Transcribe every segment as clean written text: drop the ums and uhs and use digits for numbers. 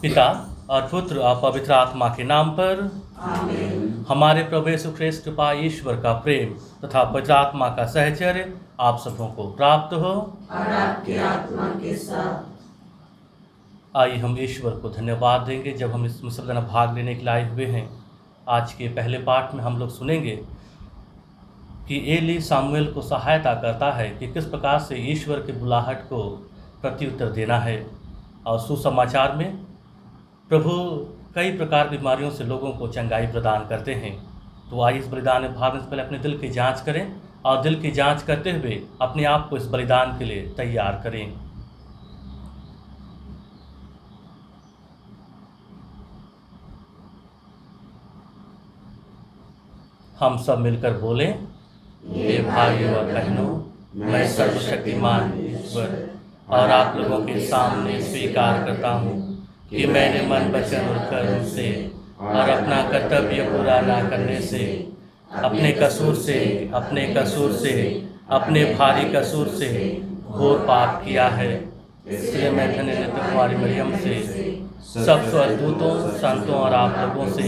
पिता और पुत्र और पवित्र आत्मा के नाम पर आमीन। हमारे प्रभु यीशु ख्रिस्त कृपा, ईश्वर का प्रेम तथा पवित्र आत्मा का सहचर्य आप सबों को प्राप्त हो और आपकी आत्मा के साथ। आइए हम ईश्वर को धन्यवाद देंगे जब हम इस मुसलमान में भाग लेने के लिए आए हुए हैं। आज के पहले पाठ में हम लोग सुनेंगे कि एली सामुएल को सहायता करता है कि किस प्रकार से ईश्वर के बुलाहट को प्रत्युत्तर देना है। और सुसमाचार में प्रभु कई प्रकार की बीमारियों से लोगों को चंगाई प्रदान करते हैं। तो आइए इस बलिदान में भागने से पहले अपने दिल की जांच करें और दिल की जांच करते हुए अपने आप को इस बलिदान के लिए तैयार करें। हम सब मिलकर बोलें, हे भाइयों और बहनों, मैं सर्वशक्तिमान ईश्वर और आप लोगों के सामने स्वीकार करता हूँ कि मैंने मन, वचन और कर्म से और अपना कर्तव्य पूरा न करने से, अपने कसूर से, अपने भारी कसूर से घोर पाप किया है। इसलिए मैं धन्य कुमारी मरियम से, सब स्वर्गदूतों, संतों और आप लोगों से,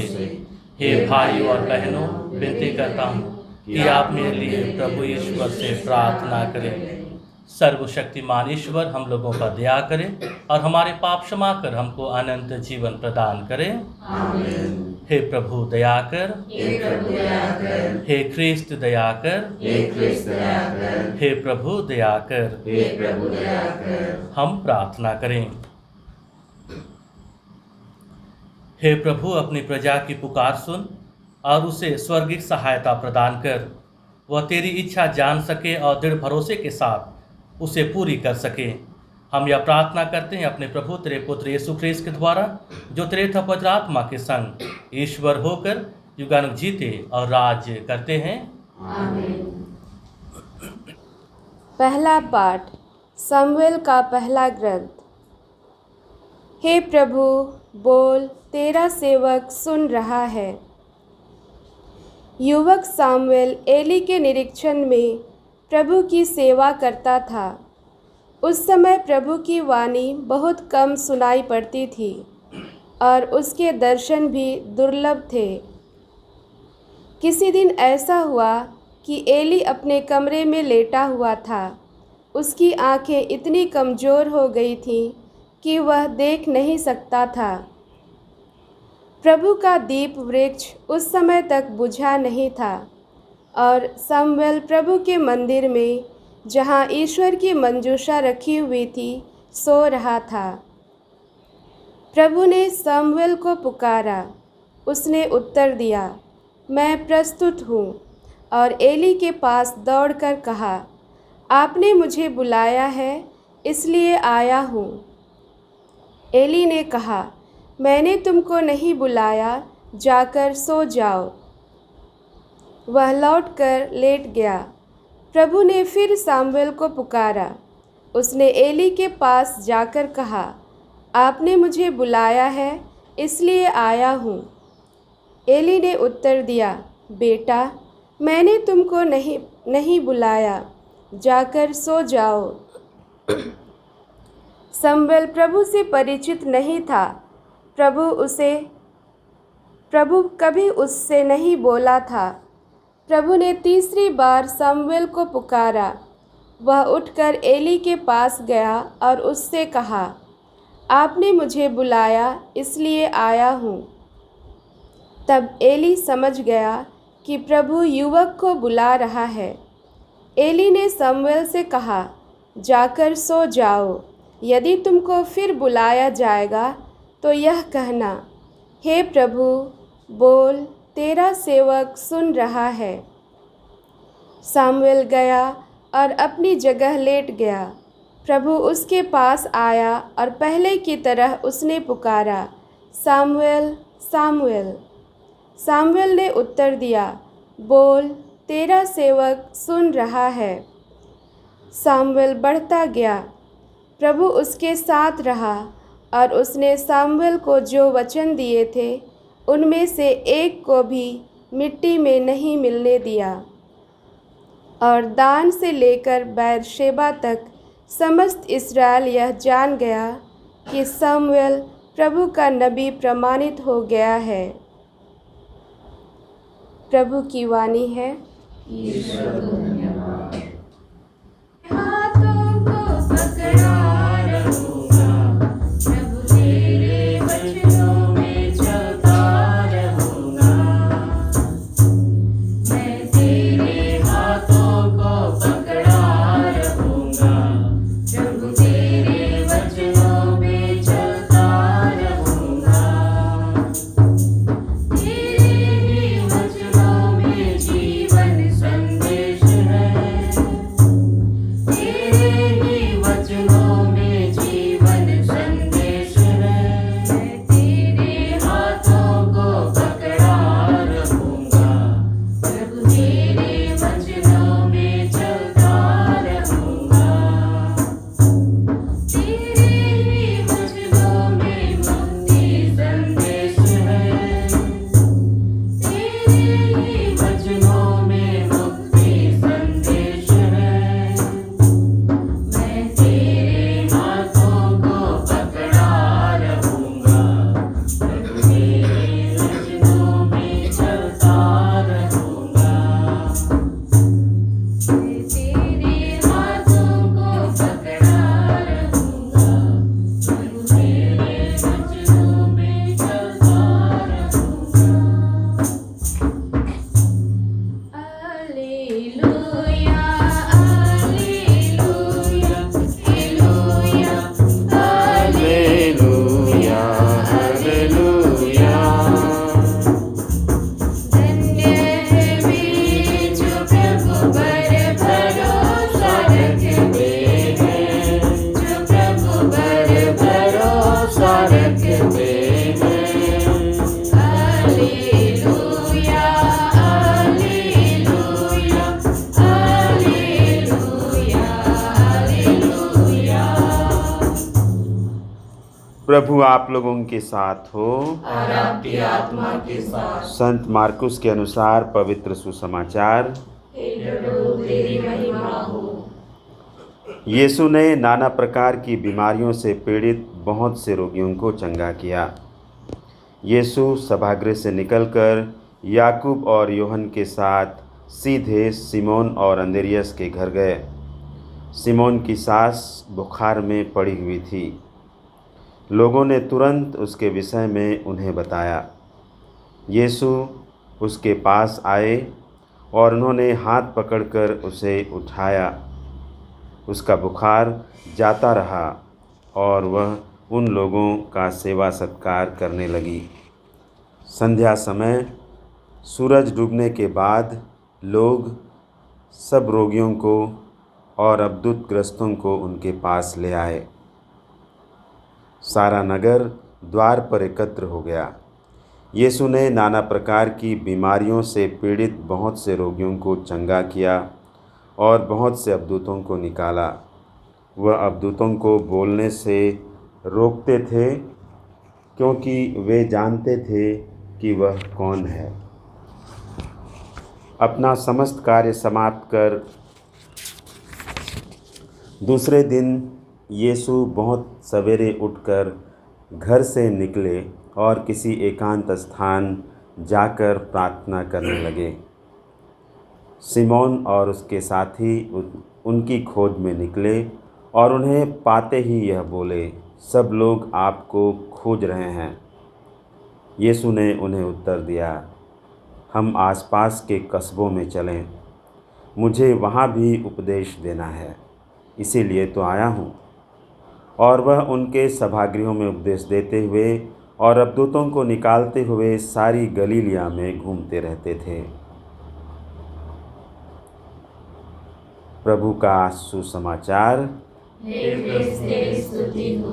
हे भाइयों और बहनों, विनती करता हूँ कि आप मेरे लिए प्रभु ईश्वर से प्रार्थना करें। सर्वशक्तिमान ईश्वर हम लोगों का दया करें और हमारे पाप क्षमा कर हमको अनंत जीवन प्रदान करें। आमीन। हे प्रभु दया कर, हे ख्रिस्त दया कर, हे प्रभु दया कर। हम प्रार्थना करें। हे प्रभु, अपनी प्रजा की पुकार सुन और उसे स्वर्गिक सहायता प्रदान कर। वह तेरी इच्छा जान सके और दृढ़ भरोसे के साथ उसे पूरी कर सके। हम यह प्रार्थना करते हैं अपने प्रभु तेरे पुत्र यीशु ख्रिस्त के द्वारा, जो तेरे पवित्र आत्मा के संग ईश्वर होकर युगानुग जीते और राज्य करते हैं। आमीन। पहला पाठ शमूएल का पहला ग्रंथ। हे प्रभु बोल, तेरा सेवक सुन रहा है। युवक शमूएल एली के निरीक्षण में प्रभु की सेवा करता था। उस समय प्रभु की वाणी बहुत कम सुनाई पड़ती थी और उसके दर्शन भी दुर्लभ थे। किसी दिन ऐसा हुआ कि एली अपने कमरे में लेटा हुआ था। उसकी आंखें इतनी कमज़ोर हो गई थीं कि वह देख नहीं सकता था। प्रभु का दीप वृक्ष उस समय तक बुझा नहीं था और शमूएल प्रभु के मंदिर में, जहाँ ईश्वर की मंजूषा रखी हुई थी, सो रहा था। प्रभु ने शमूएल को पुकारा। उसने उत्तर दिया, मैं प्रस्तुत हूँ। और एली के पास दौड़कर कहा, आपने मुझे बुलाया है, इसलिए आया हूँ। एली ने कहा, मैंने तुमको नहीं बुलाया, जाकर सो जाओ। वह लौटकर लेट गया। प्रभु ने फिर शमूएल को पुकारा। उसने एली के पास जाकर कहा, आपने मुझे बुलाया है, इसलिए आया हूँ। एली ने उत्तर दिया, बेटा, मैंने तुमको नहीं बुलाया, जाकर सो जाओ। शमूएल प्रभु से परिचित नहीं था। प्रभु उसे प्रभु कभी उससे नहीं बोला था। प्रभु ने तीसरी बार शमूएल को पुकारा। वह उठकर एली के पास गया और उससे कहा, आपने मुझे बुलाया इसलिए आया हूँ। तब एली समझ गया कि प्रभु युवक को बुला रहा है। एली ने शमूएल से कहा, जाकर सो जाओ। यदि तुमको फिर बुलाया जाएगा तो यह कहना, हे प्रभु बोल, तेरा सेवक सुन रहा है। शमूएल गया और अपनी जगह लेट गया। प्रभु उसके पास आया और पहले की तरह उसने पुकारा, शमूएल शमूएल। शमूएल ने उत्तर दिया, बोल, तेरा सेवक सुन रहा है। शमूएल बढ़ता गया। प्रभु उसके साथ रहा और उसने शमूएल को जो वचन दिए थे उनमें से एक को भी मिट्टी में नहीं मिलने दिया। और दान से लेकर बेरशेबा तक समस्त इस्राएल यह जान गया कि शमूएल प्रभु का नबी प्रमाणित हो गया है। प्रभु की वाणी है। हाथों को पकड़ा रहूंगा, प्रभु तेरे वचनों में चलता रहूंगा। मैं तेरे हाथों को पकड़ा रहूंगा, प्रभु तेरे वचनों में चलता रहूंगा। तेरे ही वचनों में जीवन संदेश है, तेरे ही वचनों में जीवन संदेश है। मैं तेरे हाथों को पकड़ा रहूंगा, प्रभु तेरे वचनों में चलता रहूंगा। तेरे ही वचनों में मुक्ति संदेश है, तेरे ही वचनों में मुक्ति संदेश है। मैं तेरे हाथों को पकड़ा रहूंगा, प्रभु तेरे वचनों में चलता रहूंगा। मैं तेरे हाथों को पकड़ा रहूंगा, प्रभु तेरे वचनों में चलता रहूंगा। Alleluia, alleluia, alleluia, Alleluia, Alleluia। धन्य है वे जो प्रभु पर भरोसा रखते हैं, जो प्रभु पर भरोसा रखते हैं। Alleluia, alleluia, alleluia, alleluia। प्रभु आप लोगों के साथ हो। और आपकी आत्मा के साथ। संत मार्कुस के अनुसार पवित्र सुसमाचार। प्रभु तेरी महिमा हो। यीशु ने नाना प्रकार की बीमारियों से पीड़ित बहुत से रोगियों को चंगा किया। यीशु सभागृह से निकलकर याकूब और यूहन्ना के साथ सीधे सिमोन और अंद्रियास के घर गए। सिमोन की सास बुखार में पड़ी हुई थी। लोगों ने तुरंत उसके विषय में उन्हें बताया। यीशु उसके पास आए और उन्होंने हाथ पकड़कर उसे उठाया। उसका बुखार जाता रहा और वह उन लोगों का सेवा सत्कार करने लगी। संध्या समय सूरज डूबने के बाद लोग सब रोगियों को और अब्दुतग्रस्तों को उनके पास ले आए। सारा नगर द्वार पर एकत्र हो गया। यीशु ने नाना प्रकार की बीमारियों से पीड़ित बहुत से रोगियों को चंगा किया और बहुत से अबदूतों को निकाला। वह अबदूतों को बोलने से रोकते थे क्योंकि वे जानते थे कि वह कौन है। अपना समस्त कार्य समाप्त कर दूसरे दिन यीशु बहुत सवेरे उठकर घर से निकले और किसी एकांत स्थान जाकर प्रार्थना करने लगे। सिमोन और उसके साथी उनकी खोज में निकले और उन्हें पाते ही यह बोले, सब लोग आपको खोज रहे हैं। यीशु ने उन्हें उत्तर दिया, हम आसपास के कस्बों में चलें, मुझे वहाँ भी उपदेश देना है, इसीलिए तो आया हूँ। और वह उनके सभागृहों में उपदेश देते हुए और अबदूतों को निकालते हुए सारी गलीलिया में घूमते रहते थे। प्रभु का सुसमाचार। हे क्रिस्त तेरी स्तुति हो।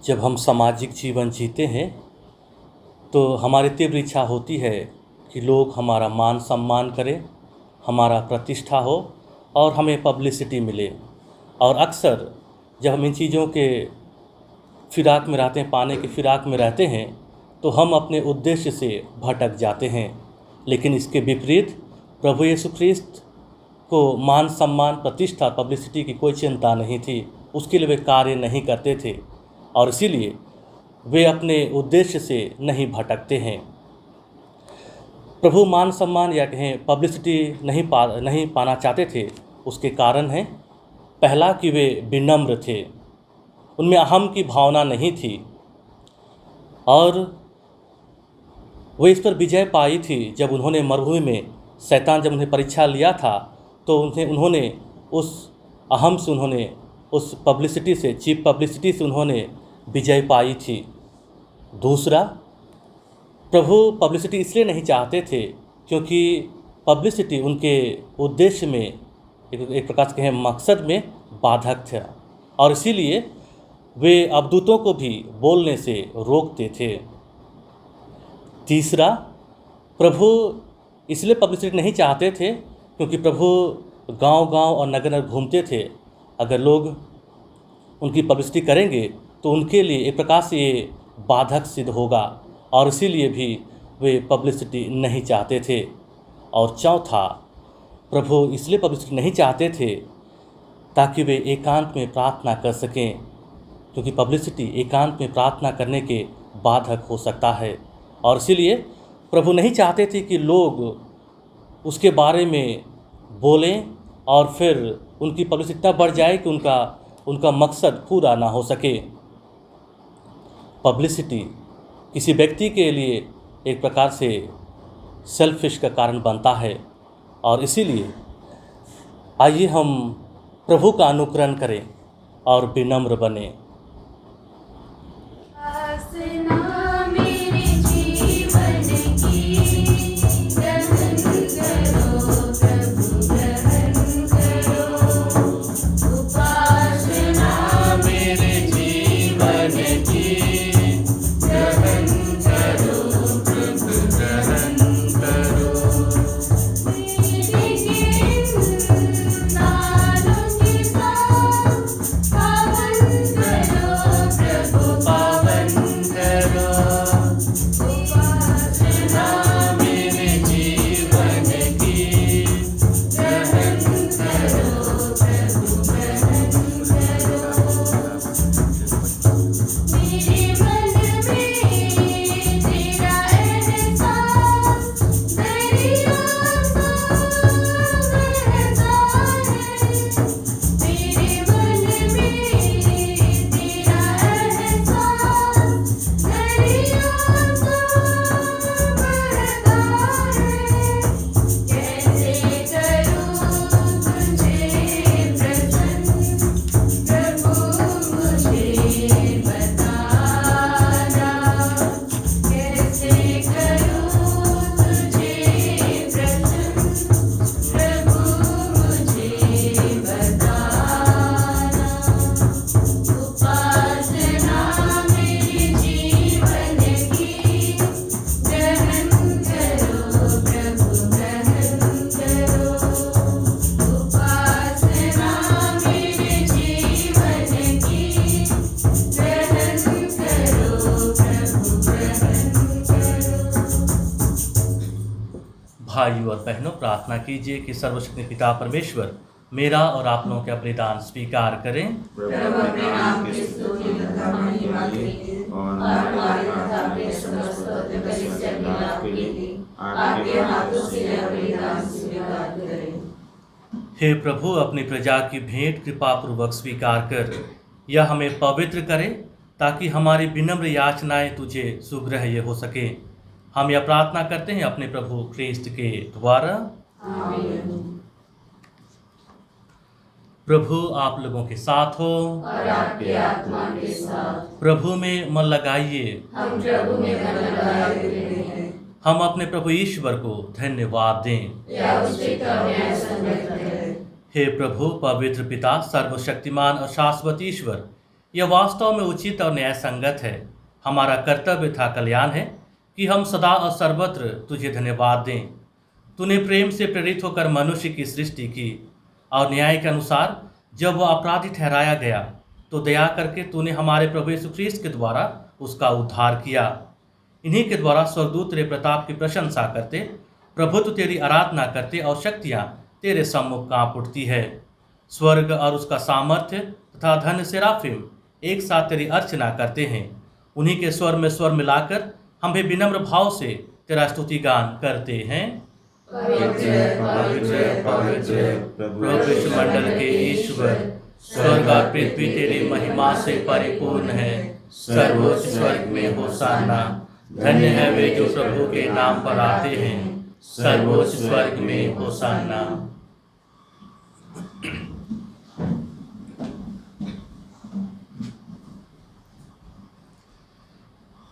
जब हम सामाजिक जीवन जीते हैं तो हमारी तीव्र इच्छा होती है कि लोग हमारा मान सम्मान करें, हमारा प्रतिष्ठा हो और हमें पब्लिसिटी मिले। और अक्सर जब हम इन चीज़ों के फिराक में रहते हैं, पाने के फिराक में रहते हैं, तो हम अपने उद्देश्य से भटक जाते हैं। लेकिन इसके विपरीत प्रभु यीशु ख्रिस्त को मान सम्मान, प्रतिष्ठा, पब्लिसिटी की कोई चिंता नहीं थी। उसके लिए वे कार्य नहीं करते थे और इसीलिए वे अपने उद्देश्य से नहीं भटकते हैं। प्रभु मान सम्मान या कहें पब्लिसिटी नहीं पाना चाहते थे। उसके कारण है, पहला कि वे विनम्र थे, उनमें अहम की भावना नहीं थी और वे इस पर विजय पाई थी जब उन्होंने मरुभूमि में शैतान जब उन्हें परीक्षा लिया था तो उन्होंने उस अहम से, उन्होंने उस पब्लिसिटी से, चीप पब्लिसिटी से उन्होंने विजय पाई थी। दूसरा, प्रभु पब्लिसिटी इसलिए नहीं चाहते थे क्योंकि पब्लिसिटी उनके उद्देश्य में, एक प्रकार से कहें मकसद में बाधक था और इसीलिए वे अबदूतों को भी बोलने से रोकते थे। तीसरा, प्रभु इसलिए पब्लिसिटी नहीं चाहते थे क्योंकि प्रभु गांव-गांव और नगर घूमते थे। अगर लोग उनकी पब्लिसिटी करेंगे तो उनके लिए एक प्रकार से ये बाधक सिद्ध होगा और इसीलिए भी वे पब्लिसिटी नहीं चाहते थे। और चौथा, प्रभु इसलिए पब्लिसिटी नहीं चाहते थे ताकि वे एकांत में प्रार्थना कर सकें, क्योंकि पब्लिसिटी एकांत में प्रार्थना करने के बाधक हो सकता है। और इसीलिए प्रभु नहीं चाहते थे कि लोग उसके बारे में बोलें और फिर उनकी पब्लिसिटी इतना बढ़ जाए कि उनका मकसद पूरा ना हो सके। पब्लिसिटी किसी व्यक्ति के लिए एक प्रकार से सेल्फिश का कारण बनता है और इसीलिए आइए हम प्रभु का अनुकरण करें और विनम्र बने। भाइयों और बहनों, प्रार्थना कीजिए कि सर्वशक्ति पिता परमेश्वर मेरा और आप लोगों के बलिदान स्वीकार करें। प्रभु अपने नाम की स्तुति तथा महिमा के लिए और हमारे तथा अपने समस्त पवित्र कलीसिया के लाभ के लिए आपके हाथों से यह बलिदान स्वीकार करें। हे प्रभु, अपनी प्रजा की भेंट कृपा पूर्वक स्वीकार कर यह हमें पवित्र करे, ताकि हमारी विनम्र याचनाएं तुझे सुग्राह्य हो सके। हम यह प्रार्थना करते हैं अपने प्रभु ख्रीस्त के द्वारा। आमीन। प्रभु आप लोगों के साथ हो और आपके आत्मा के साथ। प्रभु में मन लगाइए। हम प्रभु में मन लगाए हुए हैं। हम अपने प्रभु ईश्वर को धन्यवाद दें। यह उचित और न्याय संगत है। हे प्रभु पवित्र पिता, सर्वशक्तिमान और शाश्वत ईश्वर, यह वास्तव में उचित और न्याय संगत है। हमारा कर्तव्य तथा कल्याण है कि हम सदा और सर्वत्र तुझे धन्यवाद दें। तूने प्रेम से प्रेरित होकर मनुष्य की सृष्टि की और न्याय के अनुसार जब वह अपराधी ठहराया गया तो दया करके तूने हमारे प्रभु यीशु ख्रीस्त के द्वारा उसका उद्धार किया। इन्हीं के द्वारा स्वर्गदूत तेरे प्रताप की प्रशंसा करते, प्रभुत्व तेरी आराधना करते और शक्तियाँ तेरे सम्मुख कांप उठती है। स्वर्ग और उसका सामर्थ्य तथा धन सेराफिम एक साथ तेरी अर्चना करते हैं। उन्हीं के स्वर में स्वर मिलाकर हम भी विनम्र भाव से तेरा स्तुति गान करते हैं। पवित्र पवित्र पवित्र प्रभु मंडल के ईश्वर, स्वर्ग और पृथ्वी तेरी महिमा से परिपूर्ण है। सर्वोच्च स्वर्ग में होशाना। धन्य है वे जो प्रभु के नाम पर आते हैं। सर्वोच्च स्वर्ग में होशाना।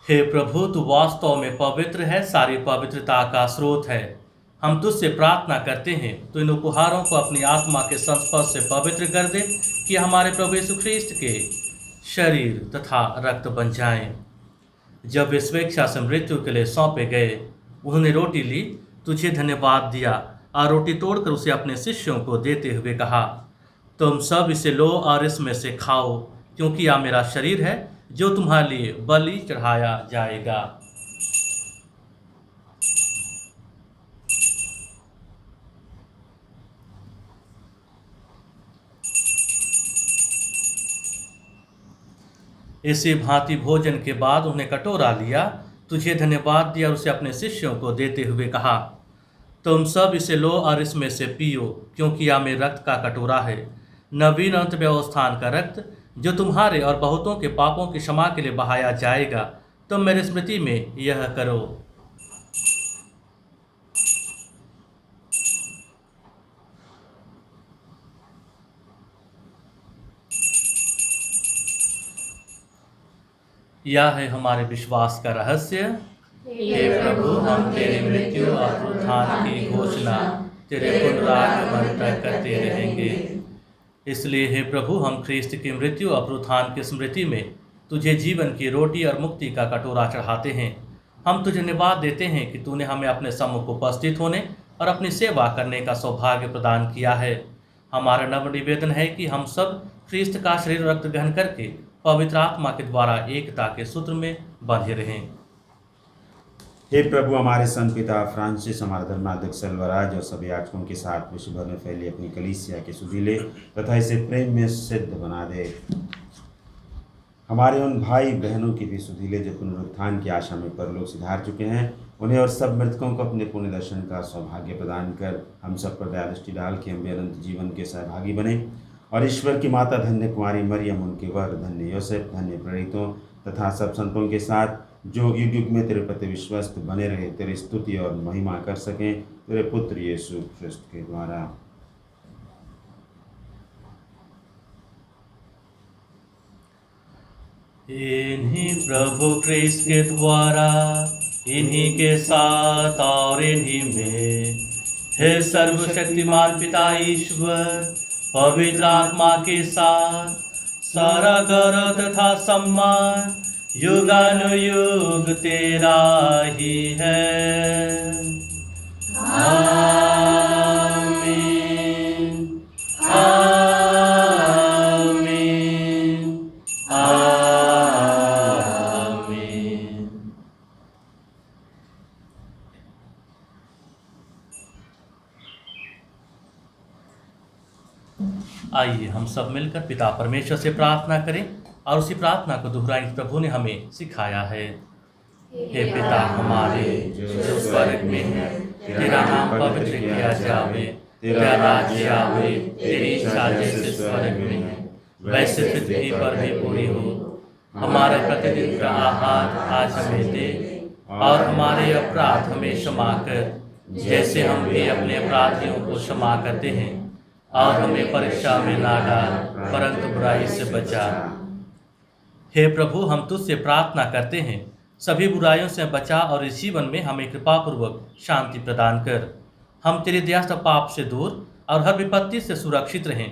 हे प्रभु, तू वास्तव में पवित्र है, सारी पवित्रता का स्रोत है। हम तुझसे प्रार्थना करते हैं तो इन उपहारों को अपनी आत्मा के संस्पर्श से पवित्र कर दे, कि हमारे प्रभु यीशु ख्रीस्त के शरीर तथा रक्त बन जाएं। जब वे स्वेच्छा से मृत्यु के लिए सौंपे गए, उन्होंने रोटी ली, तुझे धन्यवाद दिया और रोटी तोड़कर उसे अपने शिष्यों को देते हुए कहा, तुम सब इसे लो और इसमें से खाओ, क्योंकि यह मेरा शरीर है जो तुम्हारे लिए बलि चढ़ाया जाएगा। इसी भांति भोजन के बाद उन्हें कटोरा लिया, तुझे धन्यवाद दिया और उसे अपने शिष्यों को देते हुए कहा, तुम सब इसे लो और इसमें से पियो, क्योंकि यह मेरे रक्त का कटोरा है, नवीन अंत व्यवस्थान का रक्त, जो तुम्हारे और बहुतों के पापों की क्षमा के लिए बहाया जाएगा। तुम मेरी स्मृति में यह करो। यह है हमारे विश्वास का रहस्य। हे प्रभु, हम तेरी मृत्यु और उत्थान की घोषणा तेरे पुनरागमन तक करते रहेंगे। इसलिए हे प्रभु, हम ख्रीस्त की मृत्यु और उत्थान की स्मृति में तुझे जीवन की रोटी और मुक्ति का कटोरा चढ़ाते हैं। हम तुझे धन्यवाद देते हैं कि तूने हमें अपने सम्मुख उपस्थित होने और अपनी सेवा करने का सौभाग्य प्रदान किया है। हमारा नम्र निवेदन है कि हम सब ख्रीस्त का शरीर रक्त ग्रहण करके पवित्र आत्मा के द्वारा एकता के सूत्र में बंधे रहें। हे प्रभु, हमारे संत पिता फ्रांसिस, हमारे धर्माध्यक्ष सेल्वराज और सभी याजकों के साथ विश्व भर में फैली अपनी कलीसिया के सुधीले तथा इसे प्रेम में सिद्ध बना दे। हमारे उन भाई बहनों की भी सुधीले जो पुनरुत्थान की आशा में परलोक सिधार चुके हैं, उन्हें और सब मृतकों को अपने पुण्य दर्शन का सौभाग्य प्रदान कर हम सब पर दया दृष्टि डाल के हम भी अनंत जीवन के सहभागी बने। और ईश्वर की माता धन्य कुमारी मरियम, उनके वर धन्य योसेफ, धन्य प्रेरितों तथा सब संतों के साथ जो युग युग में तेरे प्रति विश्वस्त बने रहे, तेरी स्तुति और महिमा कर सकें तेरे पुत्र यीशु ख्रिस्त के द्वारा। इन्हीं प्रभु ख्रीस्त के द्वारा, इन्हीं के साथ और इन्हीं में, हे सर्वशक्तिमान पिता ईश्वर, पवित्र आत्मा के साथ सारा गौरव तथा सम्मान युगानुयुग तेरा ही है। आमीन, आमीन, आमीन। आइए हम सब मिलकर पिता परमेश्वर से प्रार्थना करें और उसी प्रार्थना को दोहराएं प्रभु ने हमें सिखाया है। हे पिता हमारे जो स्वर्ग में है, तेरा नाम पवित्र किया जावे, तेरा राज्य आवे, तेरी इच्छा जैसे स्वर्ग में है वैसे पृथ्वी पर भी पूरी हो। हमारे प्रतिदिन का आहार आज हमें दे और हमारे अपराध हमें क्षमा कर जैसे हम भी अपने अपराधियों को क्षमा करते हैं, और हमें परीक्षा में ना डाल परंतु बुराई से बचा। हे प्रभु, हम तुझसे प्रार्थना करते हैं सभी बुराइयों से बचा और इस जीवन में हमें कृपापूर्वक शांति प्रदान कर। हम तेरी दया से पाप से दूर और हर विपत्ति से सुरक्षित रहें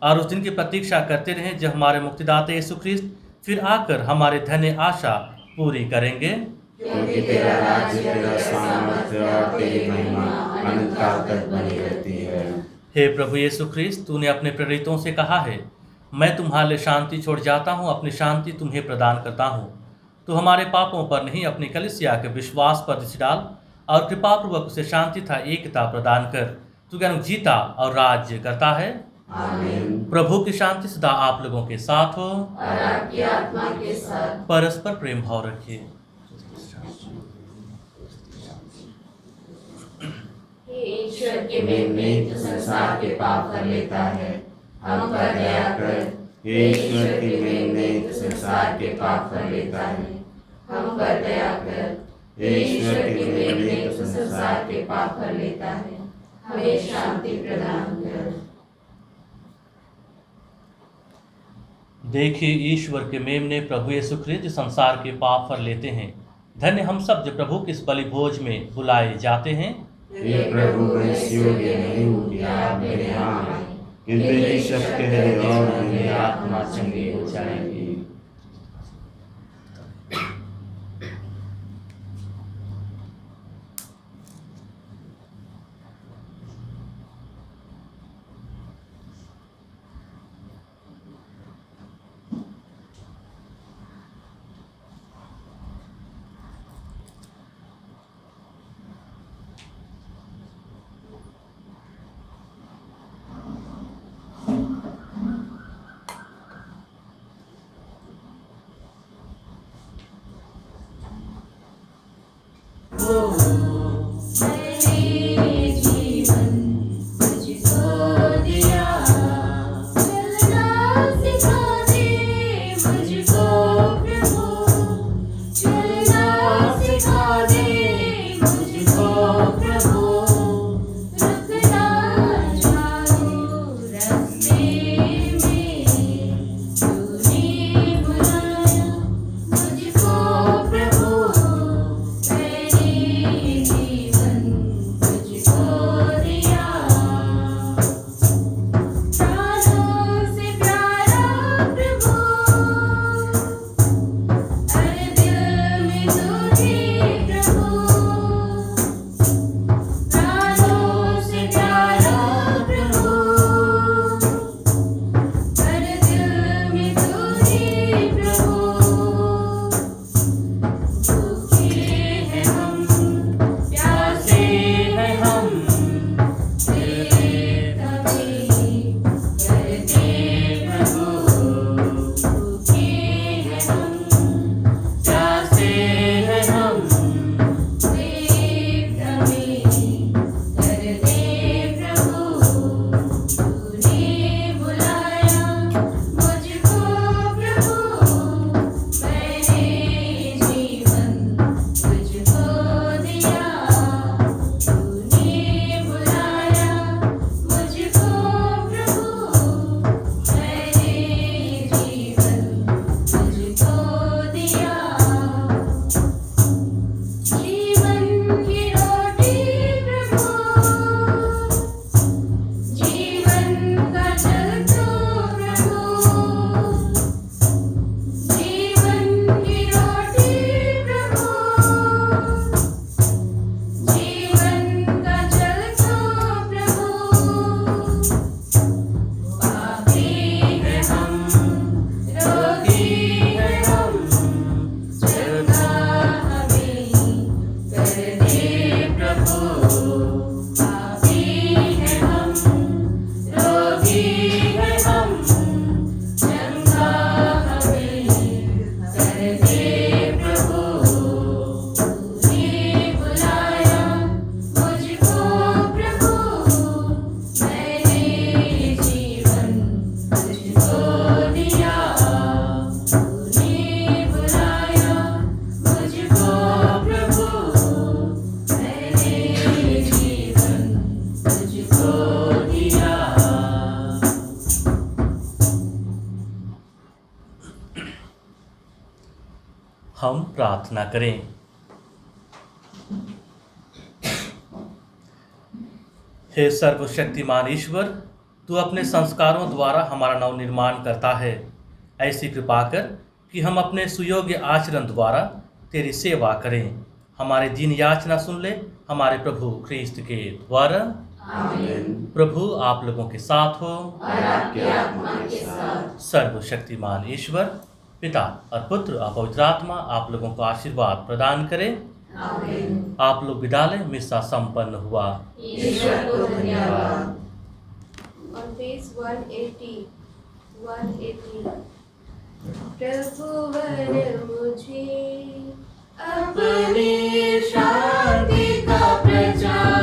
और उस दिन की प्रतीक्षा करते रहें जब हमारे मुक्तिदाता यीशु ख्रिस्त फिर आकर हमारे धन्य आशा पूरी करेंगे। क्योंकि तेरा राज्य, तेरा सामर्थ्य और तेरी महिमा अनंत काल तक बनी रहती है। हे प्रभु यीशु ख्रिस्त, तूने अपने प्रेरितों से कहा है, मैं तुम्हारे लिए शांति छोड़ जाता हूँ, अपनी शांति तुम्हें प्रदान करता हूँ। तो हमारे पापों पर नहीं अपनी कलीसिया के विश्वास पर दृष्टि डाल और कृपापूर्वक उसे शांति तथा एकता प्रदान कर। तू क्या जीता और राज्य करता है। आमीन। प्रभु की शांति सदा आप लोगों के साथ हो और आपकी आत्मा के साथ। परस्पर प्रेम भाव रखिए। हे ईश्वर के मेमने, जो संसार के पाप कर लेता है, हम पर दया कर। हे ईश्वर के मेमने, जो संसार के पाप कर लेता है, हम पर दया कर। हे ईश्वर के मेमने, जो संसार के पाप कर लेता है, हमें शांति प्रदान कर। देखिए ईश्वर के मेमने प्रभु यीशु ख्रिस्त जो संसार के पाप पर लेते हैं। धन्य हम सब जो प्रभु के इस बलि भोज में बुलाए जाते हैं। हे प्रभु, मैं इस योग्य नहीं हूँ कि आप मेरे यहाँ आएं, किंतु एक शब्द कह दे और मेरी आत्मा चंगी हो जाएगी। प्रार्थना करें। हे सर्वशक्तिमान ईश्वर, तू अपने संस्कारों द्वारा हमारा नवनिर्माण करता है। ऐसी कृपा कर कि हम अपने सुयोग्य आचरण द्वारा तेरी सेवा करें। हमारे दिन याचना सुन ले हमारे प्रभु ख्रीस्त के द्वारा। आमीन। प्रभु आप लोगों के साथ हो। और आपके आत्मा के साथ। सर्वशक्तिमान ईश्वर पिता और पुत्र और पवित्र आत्मा आप लोगों को आशीर्वाद प्रदान करें। आमीन। आप लोग विदा लें, मिस्सा संपन्न हुआ। ईश्वर को धन्यवाद। On page 180, प्रभु वर मुझे अपनी शांति का प्रचार